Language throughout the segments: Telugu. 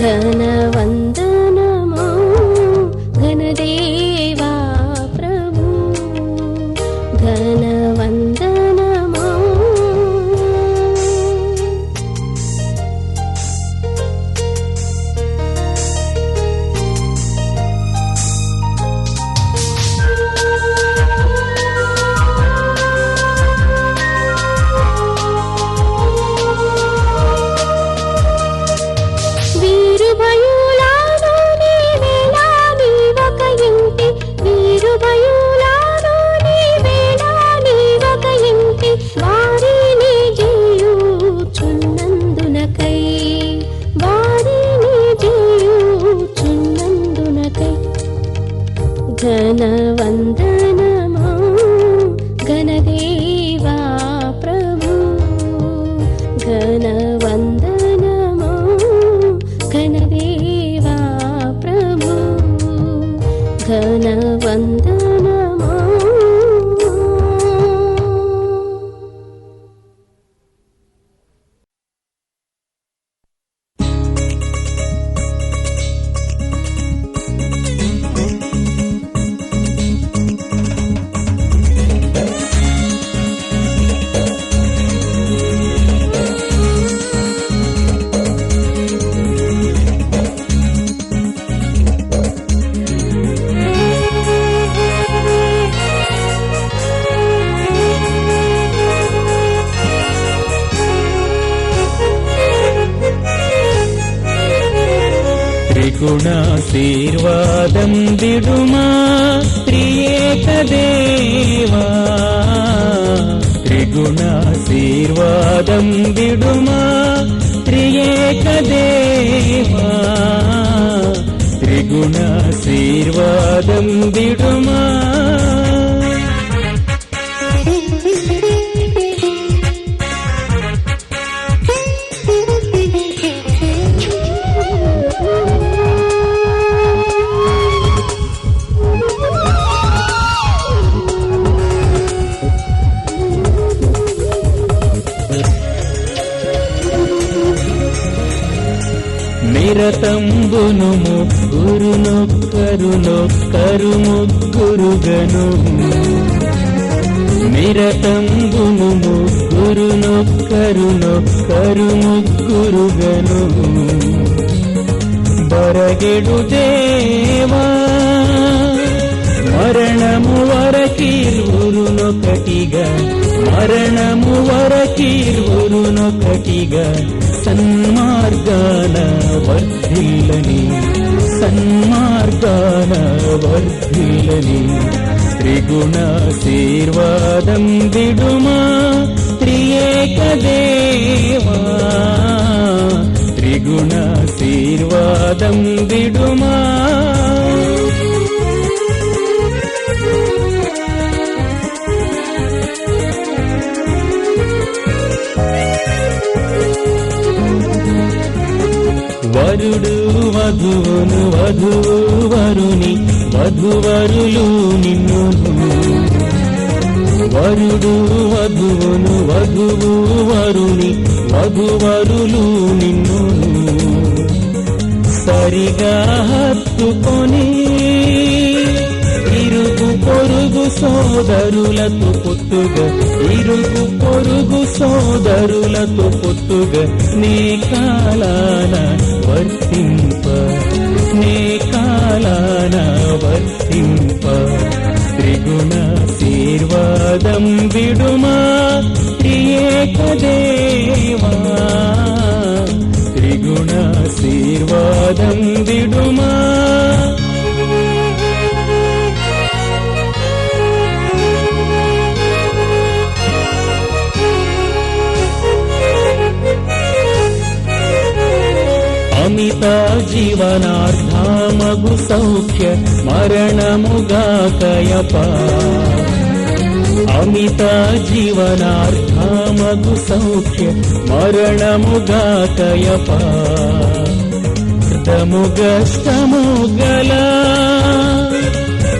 ఘనవందనము ఘనదేవా ప్రభు ఘనవందనము. ఘనవందనము ఘనదేవా ప్రభు ఘనవందనము ఘనదేవా ప్రభు ఘనవందనము. త్రిగుణాశీర్వాదం విడుమా త్రియేక దేవా, త్రిగుణాశీర్వాదం విడుమా త్రియేక దేవా, త్రిగుణాశీర్వాదం విడుమా. నిరతంబును ముగ్గురు ముగ్గురుగను, నిరతంబును ముగ్గురు ముగ్గురుగను. బరగెడు దేవా మరణము వరకీర్వురునొకటిగా, మరణము వరకీర్వురునొకటిగా. సన్మార్గాన వర్ధిల్లని, సన్మార్గాన వర్ధిల్లని. త్రిగుణాశీర్వాదం విడుమా త్రియేక దేవా, త్రిగుణాశీర్వాదం విడుమా. వరుడు వధువును, వధువు వరుని, వధువరులు నిన్ను. వరుడు వధువును, వధువు వరుని, వధువరులు నిన్ను. సరిగా హత్తుకొని ఇరుగు పొరుగు సోదరులతో పొత్తుగా, ఇరుగు పొరుగు సోదరులతో పొత్తుగా. నీ కాలాన వర్తింప, నీ కాలాన వర్తింప. త్రిగుణాశీర్వాదం విడుమా త్రియేక దేవా, త్రిగుణాశీర్వాదం విడుమా. అమిత జీవనార్థమగు సౌఖ్య మరణముగాకయప, అమిత జీవనార్థమగు సౌఖ్య మరణముగాకయప. కృతముగష్టముగల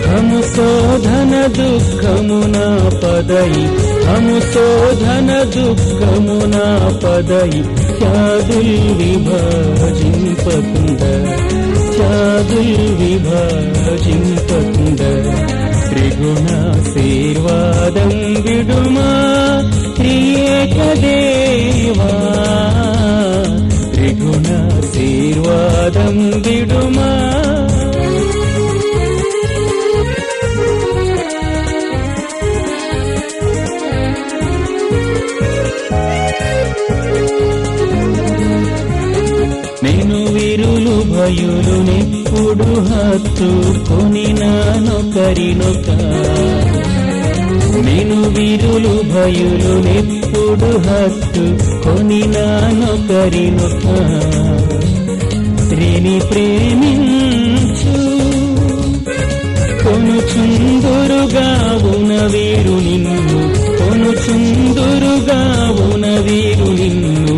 హము శోధన దుఃఖమున పదయి, హము శోధన దుఃఖమున పదయి. విభజింపకుండ త్రిగుణాశీర్వాదం విడుమా త్రియేక దేవా త్రిగుణాశీర్వాదం విడుమా నేను వీరులు భయులు నెప్పుడు హత్తుకొని నానొకరినొక నేను వీరులు భయులు నెప్పుడు హత్తుకొని నానొకరినొక స్త్రీని ప్రేమించు కొనుచుందురుగావున వీరు నిన్ను కొనుచుందురుగావున వీరు నిన్ను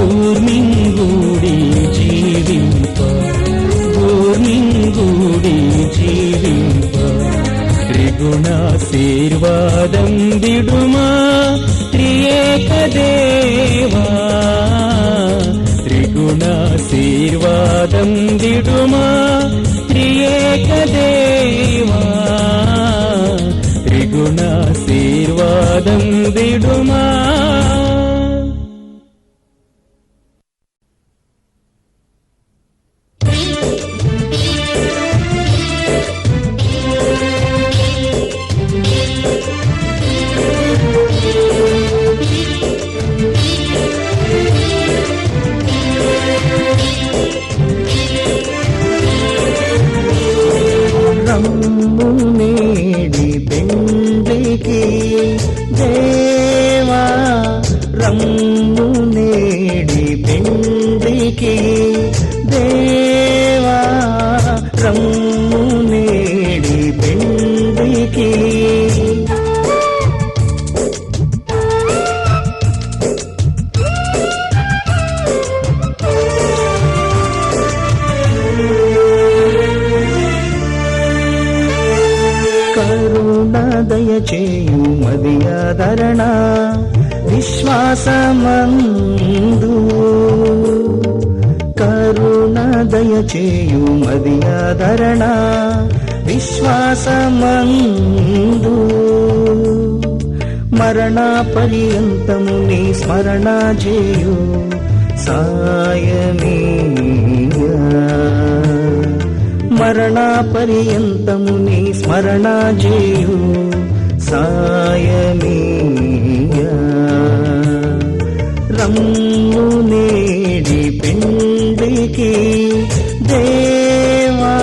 ఊర్మింగూడి జీవింప ఊర్మింగూడి జీవింప త్రిగుణాశీర్వాదం విడుమా త్రియేక దేవా త్రిగుణాశీర్వాదం విడుమా త్రియేక దేవా త్రిగుణాశీర్వాదం విడుమా రమ్మునేడి పెండ్లికి దేవా రమ్మునేడి పెండ్లికి దేవా రమ్మునేడి పెండ్లికి దయచేయు మదియాదరణ విశ్వాసమందు కరుణ దయచేయు మదియాదరణ విశ్వాసమందు మరణ పర్యంతము నీ స్మరణ చేయు సాయమీయా మరణ పర్యంతము నీ స్మరణ చేయు సాయమీయా రమ్మునేడి పెండ్లికి దేవా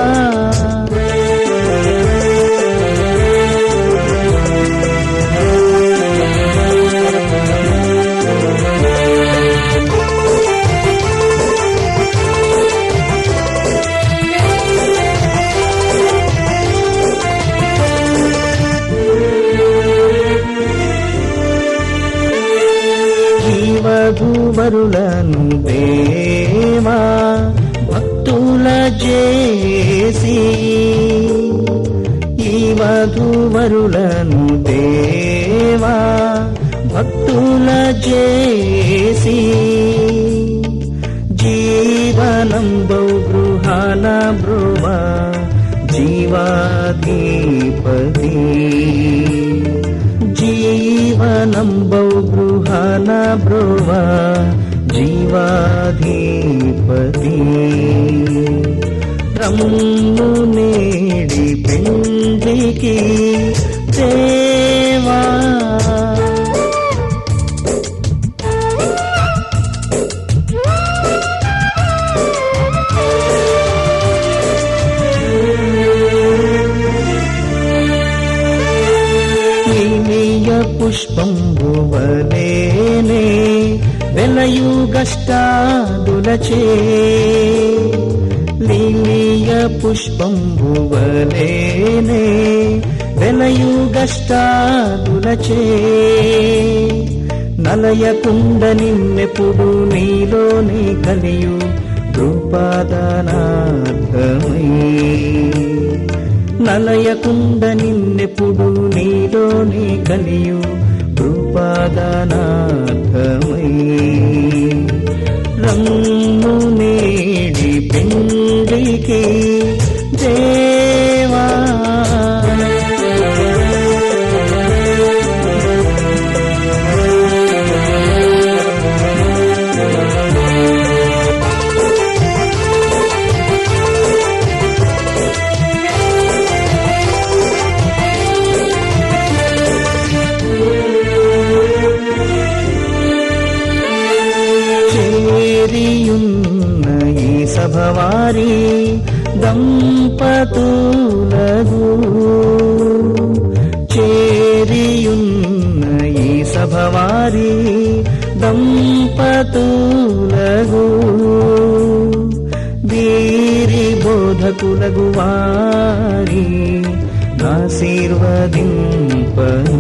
వధూవరులను దేవా భక్తుల చేసి ఈ వధూవరులను దేవా భక్తుల చేసి జీవనం బహుగృహాల బ్రువా జీవాధిపతి జీవనం బహుగృహాల బ్రువా జీవాధిపతి రమ్మునేడి పెండ్లికి దేవా పుష్పంబు వలేనే వెలయుగష్టాదులచే లీలియ పుష్పంబు వలేనే వెలయుగష్టాదులచే నలయకుండ నిన్నెప్పుడు నీలోనే కలియు కృపాదానార్థమై నలయకుండ నిన్నెప్పుడు నీలోనే కలియు కృపాదానార్థమై రమ్ము నేడి పెండ్లికి దేవా. చేరియున్న ఈ సభవారి దంపతులగు, చేరియున్న ఈ సభవారి దంపతులగు, వీరి బోధకులగు వారి ఆశీర్వదింపను,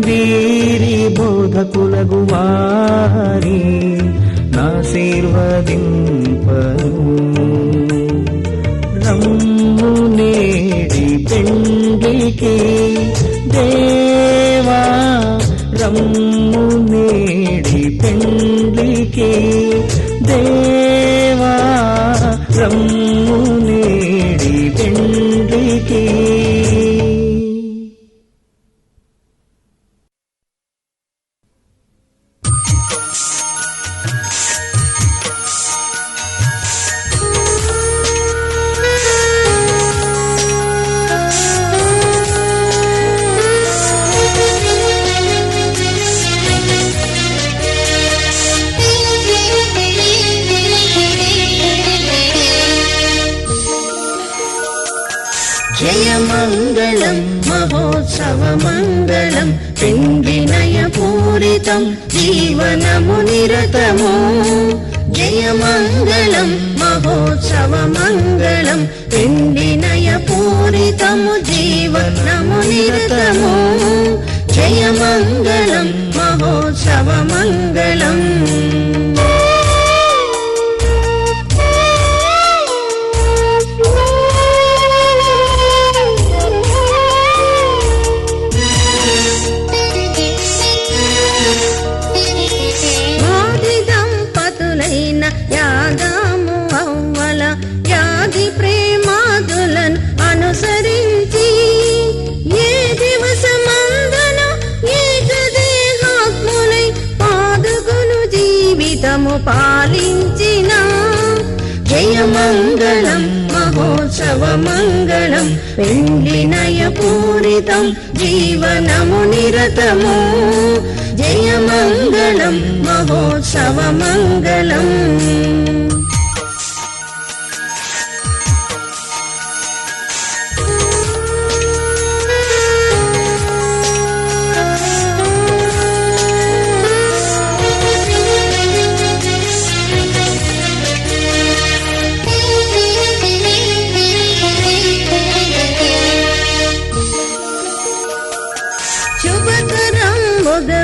వీరి బోధకులగు వారి ఆశీర్వదింపను. రమ్ము నేడి పెండ్లికి దేవా, రమ్ము నేడి పెండ్లికి దేవా, రమ్ము నేడి పెండ్లికి. జయమంగళం మహోత్సవమంగళం పిండినయపూరితం జీవనము నిరతము. జయమంగళం మహోత్సవమంగళం పిండినయపూరితము జీవనము నిరతము. జయమంగళం మహోత్సవమంగళం. అనుసరించి ఏ దివసమందున ఏకదేహాత్ములై పాదుకును జీవితము పాలించిన. జయమంగళం మహోత్సవమంగళం పెండ్లినయపూరితం జీవనము నిరతము. జయమంగళం మహోత్సవమంగళం.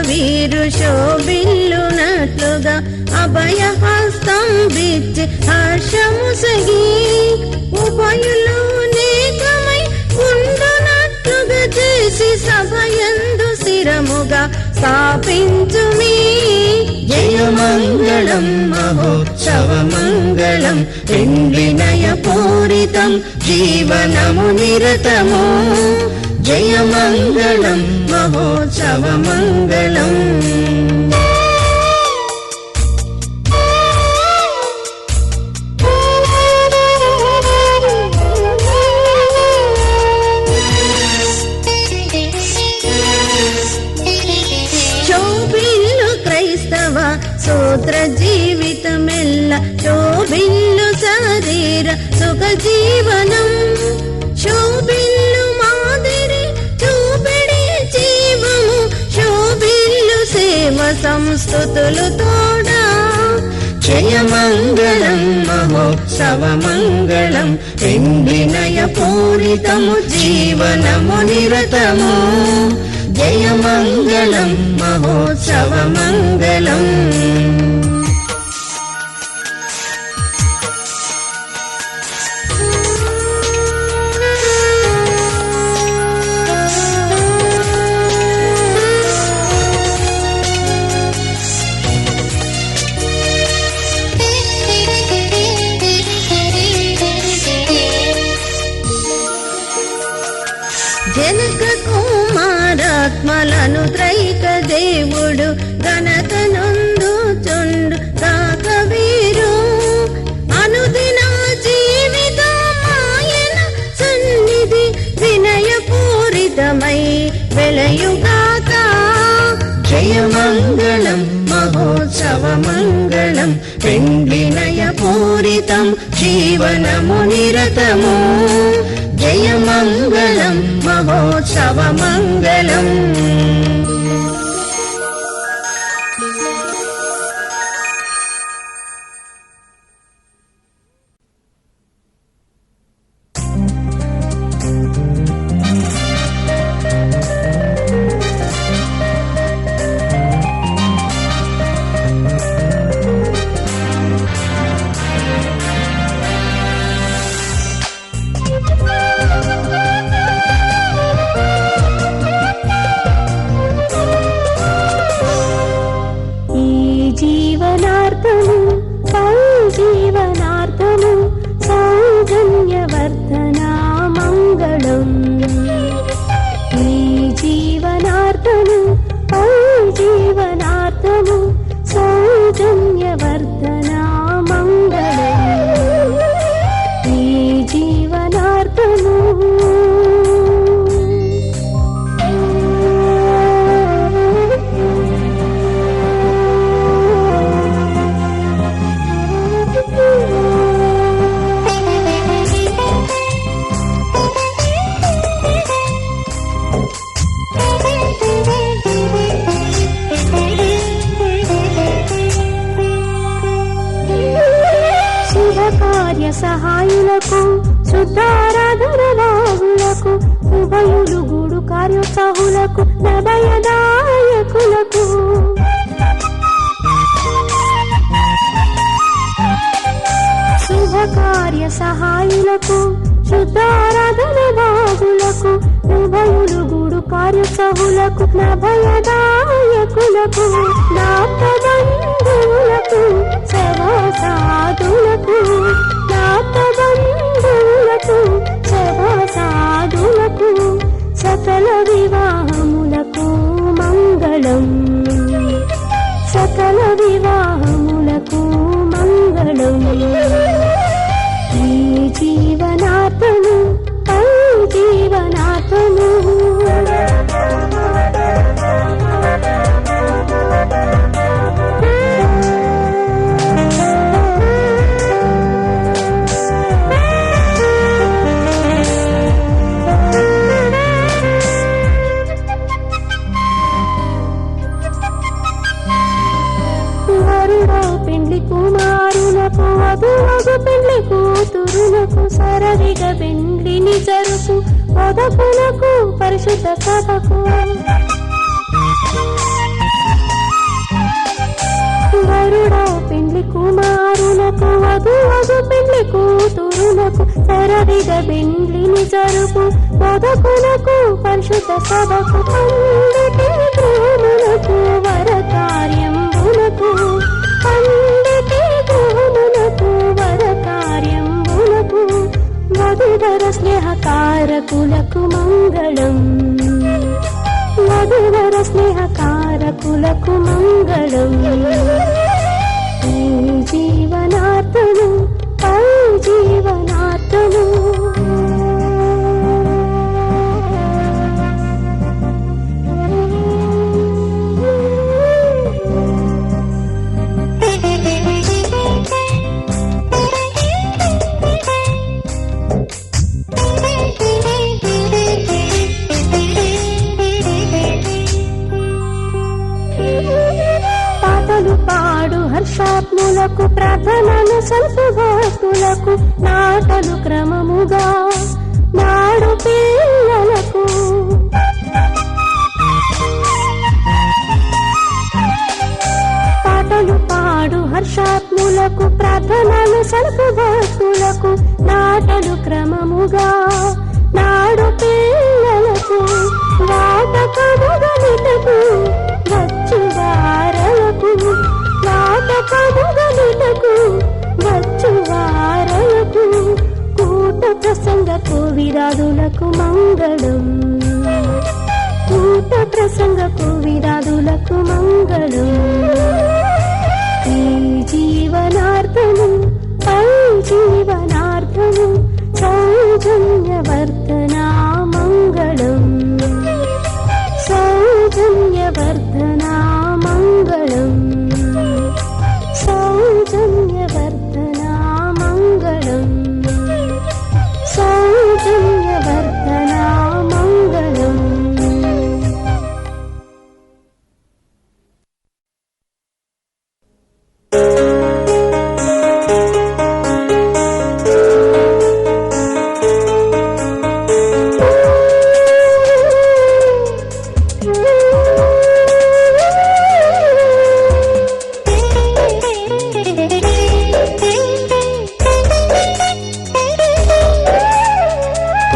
వీరు శోభిల్లునట్లుగా అభయహస్తం విచ్చి హర్షముసగి, ఉభయులు నేకమై ఉండునట్లుగా చేసి సభయందు స్థిరముగా స్థాపించుమి. జయమంగళం మహోత్సవమంగళం పిండినయపూరితం జీవనము నిరతము. జయమంగళం మహోత్సవమంగళం. శోభిల్లు క్రైస్తవ సూత్ర జీవితమెల్ల, శోభిల్లు శరీర సుఖ జీవనం, శోభిల్లు మాదిరి చూపిడి జీవము, శోభిల్లు సేవ సంస్థుతులు తోడా. జయమంగళం మహోత్సవమంగళం పిండినయపూరితము జీవనము నిరతము. జయమంగళం మహోత్సవమంగళం. తను త్రైక దేవుడు ఘనత నొందుచుండు కాక వీరు అనుదిన జీవితం ఆయన సన్నిధి వినయపూరితమై వెలయుగాక. జయమంగళం మహోత్సవమంగళం పెండ్లినయపూరితం జీవనము నిరతము. జయమంగళం మహోత్సవమంగళం. సహాయులకు శుద్ధారాధన బాహులకు ఉభయులు గూడు కార్యోత్సాహులకు నభయదాయకులకు శుభకార్య సహాయులకు శుద్ధారాధన బాహులకు ఉభయులు గూడు కార్యోత్సాహులకు నభయదాయకులకు నాపబంధువులకు సభాసాధులకు నాపబంధువులకు సభాసాధులకు సకల వివాహములకు మంగళం సకల వివాహములకు మంగళం ఈ జీవనాథను పై జీవనాథను పెండ్లి కుమారులకు వధువగు పెండ్లి కూతురులకు సరవిగ పెండ్లిని జరుపు వధకులకు పరిశుద్ధ సభకు వరుడో పెండ్లి కుమారులకు వధువగు పెండ్లి కూతురులకు సరవిగ పెండ్లిని జరుపు వధకులకు పరిశుద్ధ సభకు పండితి గృహములకు వర కార్యంబులకు పండితి గృహములకు వర కార్యంబులకు వధువర స్నేహకారకులకు మంగళం వధువర స్నేహకారకులకు మంగళం ఈ జీవనార్థను పై జీవనార్థను హర్షాత్ములకు ప్రార్థనలు సల్పు భక్తులకు నాటలు క్రమముగా నాడు పిల్లలకు పాటలు పాడు హర్షాత్ములకు ప్రార్థనలు సల్పు భక్తులకు నాటలు క్రమముగా నాడు పిల్లలకు వాటకముగలిటకు వచ్చు వారలకు నాటకముగలిటకు వచ్చు వారలకు కూట ప్రసంగ కోవిరాదులకు మంగళం ఊట ప్రసంగకు విరాదులకు మంగళం. ఈ జీవనార్థము పై జీవనార్థము సౌజన్యవర్ధనా మంగళం. సౌజన్యవర్ధనా మంగళం. సౌజన్యవర్ధనా మంగళం. సౌజన్యవర్ధనా మంగళం.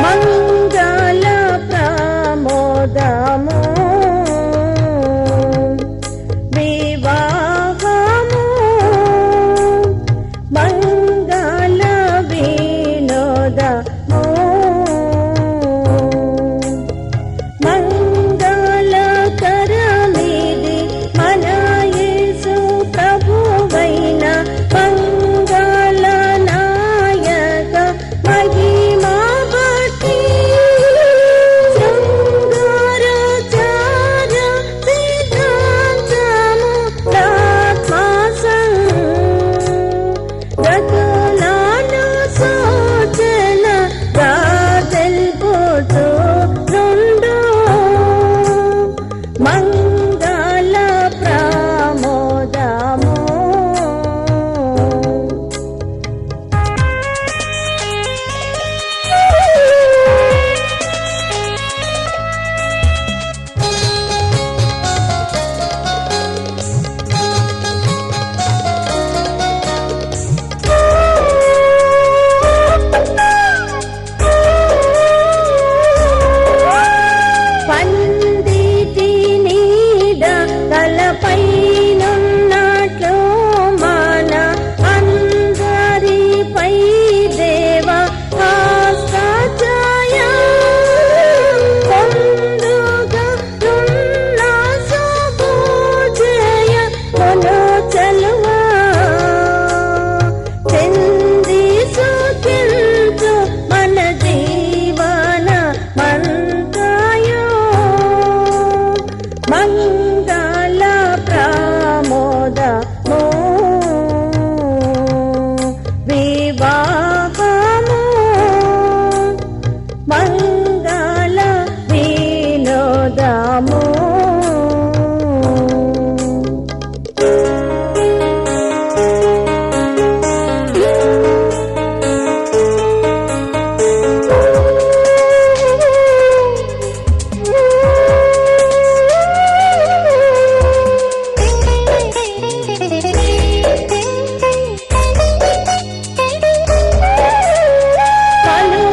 మంగళ ప్రమోదము వివాహము మంగళ వినోదము మంగళకరమిది మన యేసు ప్రభువైన మంగళ నాయక మహిమా భక్తి శృంగారచార సిద్ధాంతము రాత్మాసం రతులాను సూచన రాజల్పుతూ నుండు మంగళ ప్రమోదము. పండితి నీడ తలపైనున్నట్లు మన అందరిపై దేవ హస్తఛాయ పొందుగా నున్న శుభోజయ కొను చలువా చెంది సుఖించు మన జీవన మంతాయో మంగళ ప్రమోదము వివాహము మంగళ వినోదము.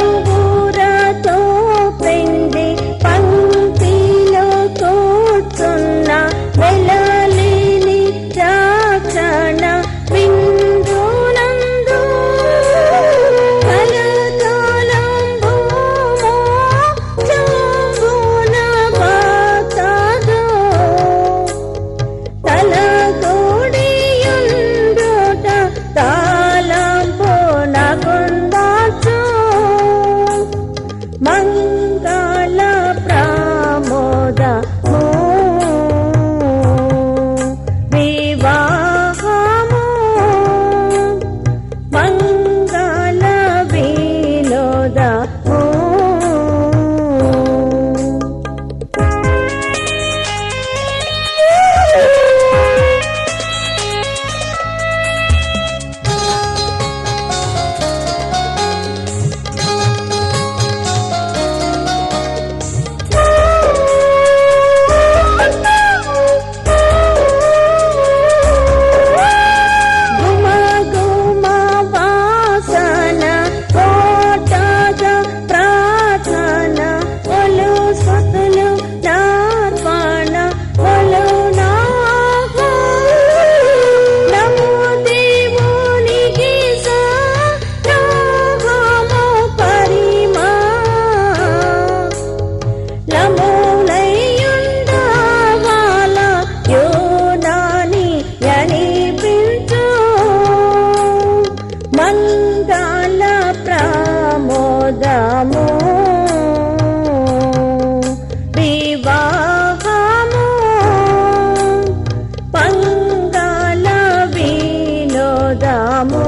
పలువురతో పెండి పంక్తిలో కూర్చున్న వెలలేని చాక్షణ విందునందు కలకాలంబు మోక్షమున బాతదో తలగోడియుండుట తాళంపు నగుందాచు మంగళ ప్రమోదము వివాహము మంగళ వినోదము. గుమ గుమ మంగళ ప్రమోదము వివాహము మంగళ వినోదము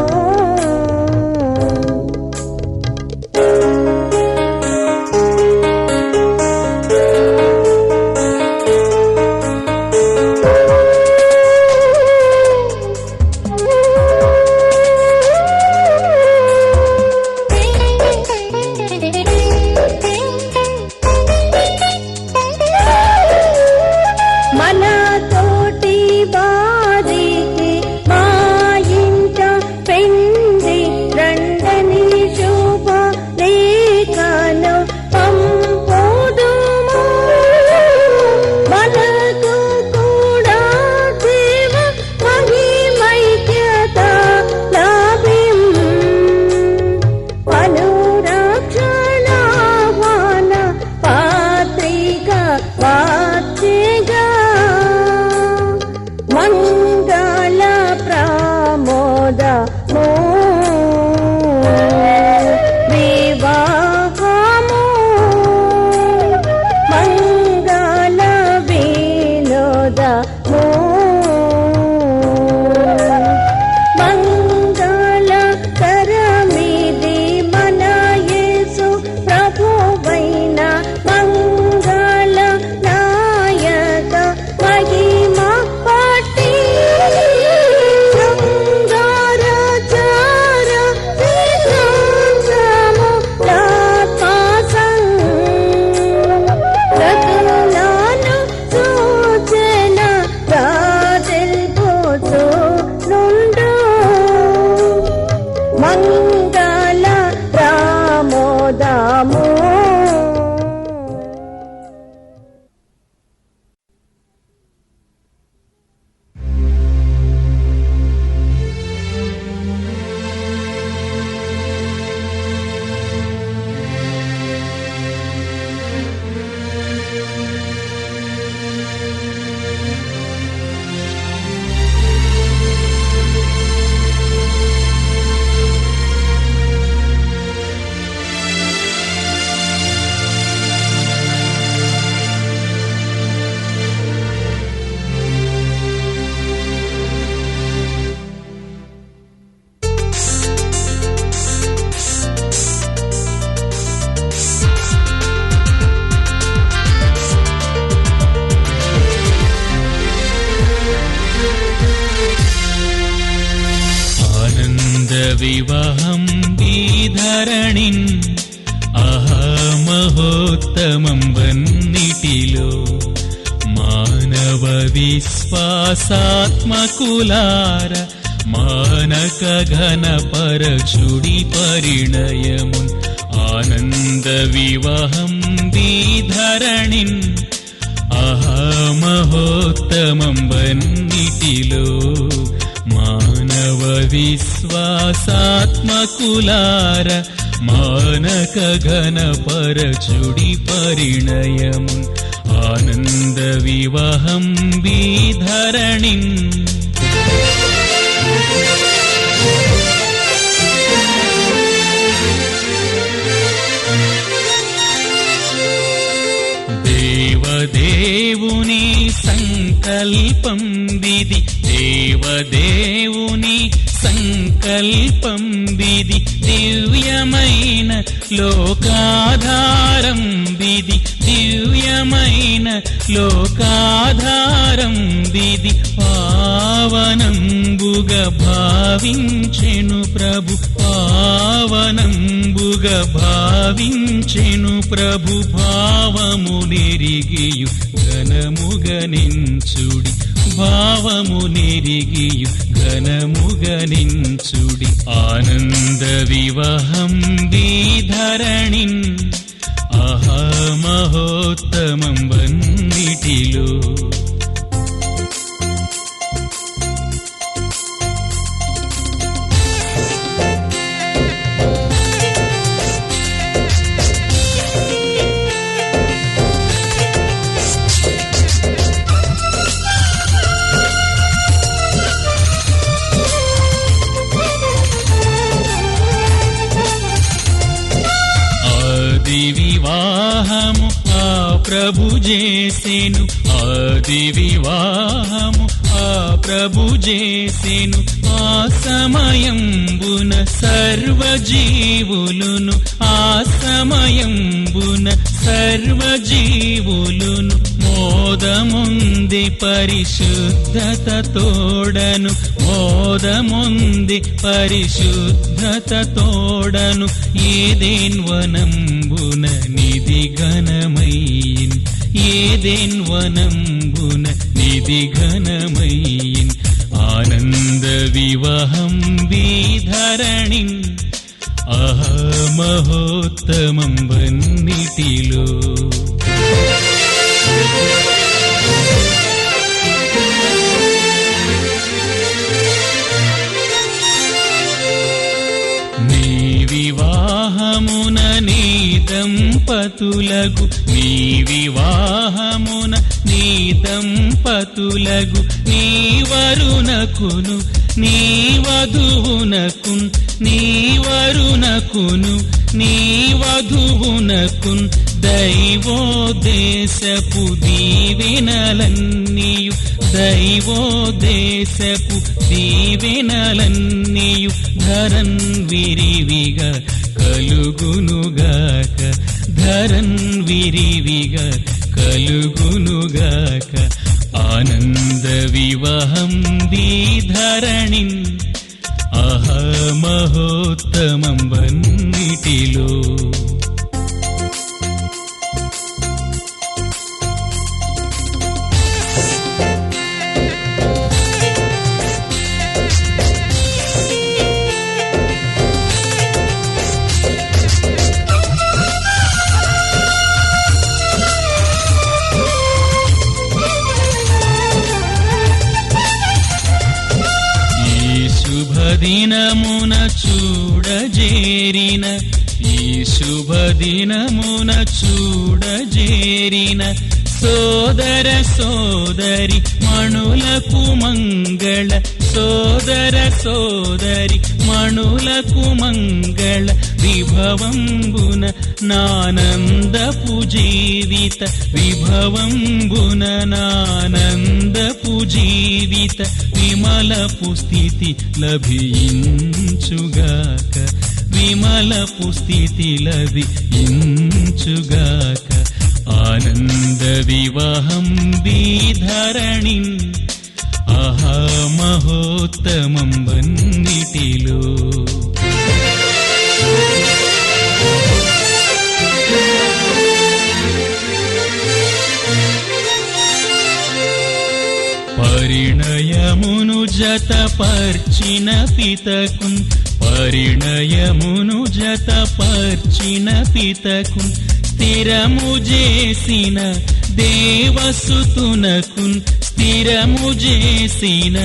వివాహం ధరణిన్ మహోత్తమం వన్నిటిలో మానవ విశ్వాసాత్మకులార మానక ఘన పరచుడి పరిణయమున్ ఆనంద వివాహం ధరణిన్ మహోత్తమం వన్నిటిలో మానవ విశ్వాసాత్మకులార మానక ఘన పరచుడి పరిణయమున్ ఆనంద వివాహం ధరణిన్ దేవదేవుని సంకల్పం విధి దేవదేవుని సంకల్పం విధి దివ్యమైన లోకాధారం విధి దివ్యమైన లోకాధారం విధి పావనంబుగా భావించెను ప్రభు పావనంబుగా భావించెను ప్రభు భావమునెరిగియు ఘనముగనించుడి భావమునెరిగియు ఘనముగనించుడి ఆనంద వివాహం ధరణిన్ మహోత్తమం వన్నిటిలో ప్రభు చేసెను ఆది వివాహము ఆ ప్రభు చేసెను ఆ సమయంబున సర్వజీవులును ఆ సమయంబున సర్వజీవులును మోదముంది పరిశుద్ధత తోడను మోదముంది పరిశుద్ధత తోడను ఏదేన్ వనంబున నిధి ఘనమయ్యిన్ ఏదేన్ వనంబున నిధి ఘనమయ్యిన్ ఆనంద వివాహం విధరణిన్ ఆహా మహోత్తమం వన్నిటిలో నీ వివాహమున నీ దంపతులకు నీ వివాహమున నీ దంపతులకు నీ వరునకును నీ వధువునకున్ నీ వరునకును నీ వధువునకున్ దైవోద్దేశపు దీవెనలన్నీయు దైవోద్దేశపు దీవెనలన్నీయు ధరన్ విరివిగా కలుగునుగాక ధరన్ విరివిగా కలుగునుగాక ఆనంద వివాహం ధరణిన్ ఆహా మహోత్తమం వన్నిటిలో దినమున చూడజేరిన ఈ శుభదినమున చూడజేరిన సోదర సోదరి మణులకు మంగళ సోదర సోదరి మణులకు మంగళ విభవంబున నానందపు జీవిత విభవంబున నానందపు జీవిత విమలపు స్థితి లభించుగాక విమలపు స్థితి లభించుగాక ఆనంద వివాహం విధరణిన్ ఆహా మహోత్తమం వన్నిటిలో పరిణయమును జతపర్చిన పితకున్ పరిణయమును జతపర్చిన పితకున్ స్థిరము చేసిన దేవసుతునకున్ స్థిరము చేసిన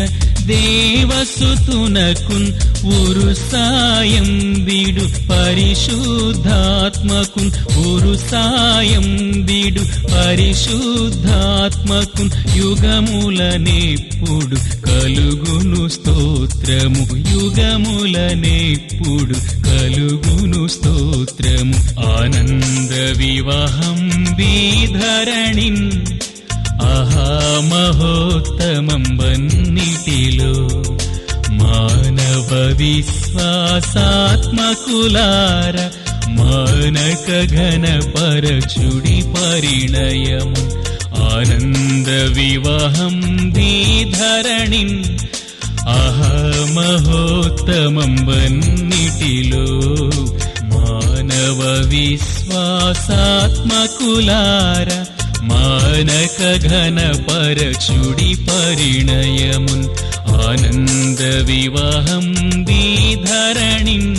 దేవసుతునకున్ ఉరు సాయం బిడు పరిశుద్ధాత్మకున్ ఉరు సాయం బిడు పరిశుద్ధాత్మకున్ యుగములనెప్పుడు కలుగును స్తోత్రము యుగములనెప్పుడు కలుగును స్తోత్రము ఆనంద వివాహం విధరణిన్ ఆహా మహోత్తమం వన్నిటిలో మానవ విశ్వాసాత్మకులార మానక ఘన పరచుడి పరిణయము ఆనంద వివాహం విధరణిన్ ఆహా మహోత్తమం వన్నిటిలో మానవ విశ్వాసాత్మకులార మానక ఘన పరచుడి పరిణయమున్ ఆనంద వివాహం విధరణిన్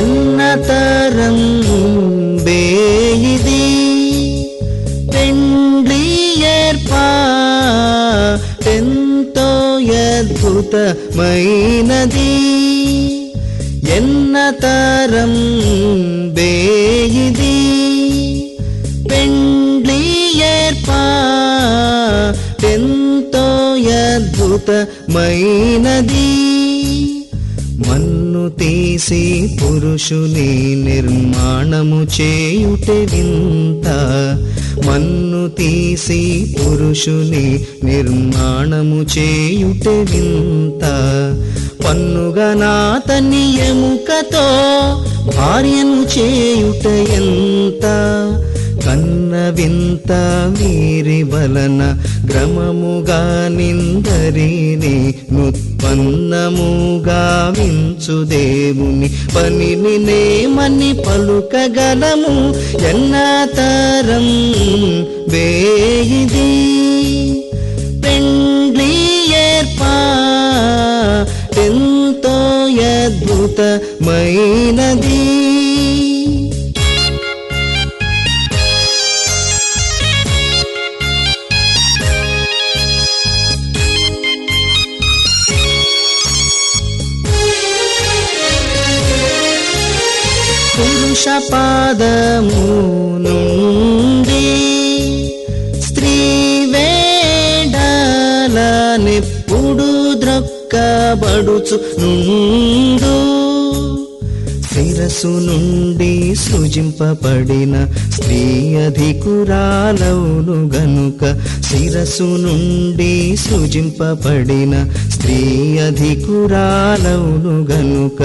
ఎన్నతరం బేయిది అద్భుతమైనది ఎన్నతరం బేయిది పెండ్లి ఏర్పాటెంతో అద్భుతమైనది మన్ను తీసి పురుషుని నిర్మాణము చేయుటే వింత మన్ను తీసి పురుషుని నిర్మాణము చేయుటే వింత పన్నుగా నాతని ఎముకతో భార్యను చేయుట ఎంత కన్న వింత వీరి వలన గ్రమముగా నిందరిని నుత్పన్నముగా వించు దేవుని పనిని నేమని పలుకగలము ఎన్నతరం వేయిది పెండ్లి ఏర్పాటెంతో అద్భుతమైనది పురుష పాదము నుండి స్త్రీ వేడలనెప్పుడు ద్రొక్కబడుచు నుండు శిరస్సు నుండి సృజింపబడిన స్త్రీ అధికురాలవును గనుక శిరస్సు నుండి సృజింపబడిన స్త్రీ అధికురాలవును గనుక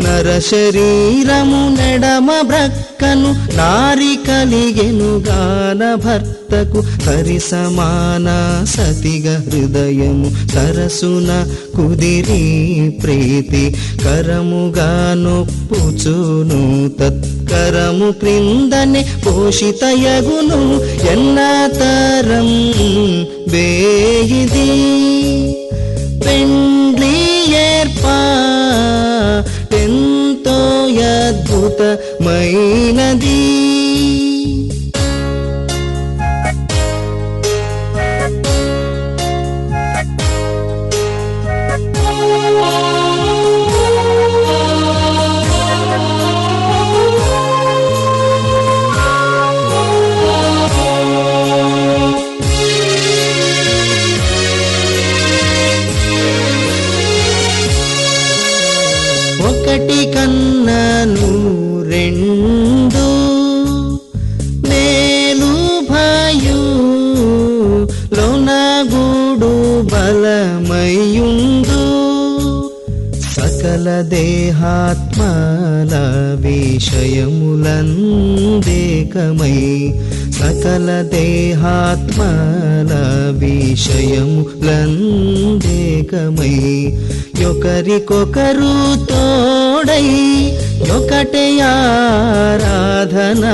నర శరీరము నెడమ బ్రక్కను నారి కలిగెను గాన భర్తకు హరి సమాన సతిగా హృదయము సరసున కుదిరి ప్రీతి కరముగా నొప్పుచును తత్కరము క్రిందనే పోషితయగును ఎన్నతరం వేయిది పెండ్లి ఏర్పాటెంతో అద్భుతమైనది ఒకటి కన్నను రెండు మేలు భయు లోనగూడు బలమయుందు సకల దేహాత్మల విషయములందేకమై సకల దేహాత్మల విషయములందేకమై ఒకరికొకరు తోడై ఒకటే ఆరాధన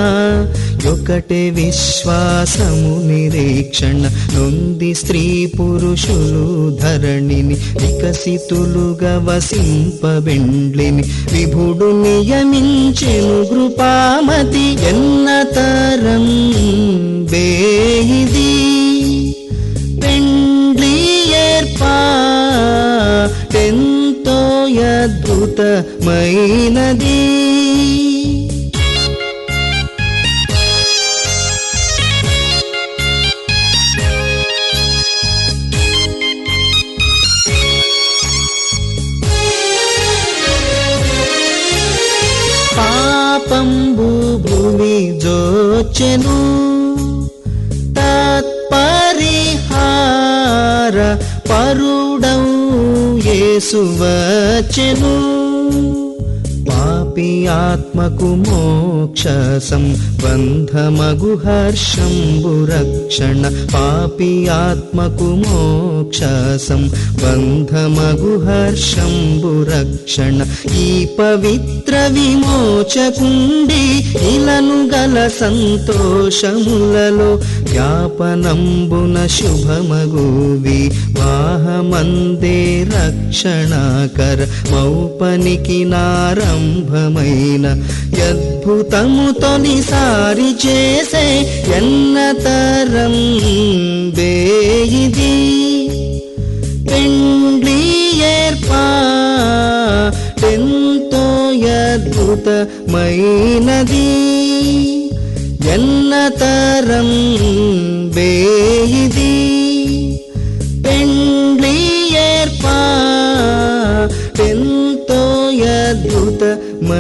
ఒకటే విశ్వాసము నిరీక్షణ నొంది స్త్రీ పురుషులు ధరణిని వికసితులుగా వసింపబెండ్లిని విభుడు నియమించెను కృపామతి ఎన్నతరం వేయిది పెండ్లి ఏర్పాటెంతో అద్భుతమైనది పాపంబు భూమి జోచెను తత్పరిహార పరుడౌ యేసు వచ్చెను పాపి ఆత్మకు మోక్ష సంబంధమగు హర్షంబు రక్షణ పాపి ఆత్మకు మోక్ష సంబంధమగు హర్షంబు రక్షణ ఈ పవిత్ర విమోచకుండి ఇలను గల సంతోషములలో వ్యాపనంబున శుభమగు వివాహమందే రక్షణాకర మౌపనికి నారంభమైన అద్భుతము తొలిసారి చేసే ఎన్నతరం వేయిది పెండ్లి ఏర్పాటెంతో అద్భుతమైనది ఎన్నతరం బేయిది పెండ్లి ఏర్పాటెంతో అద్భుతమైనది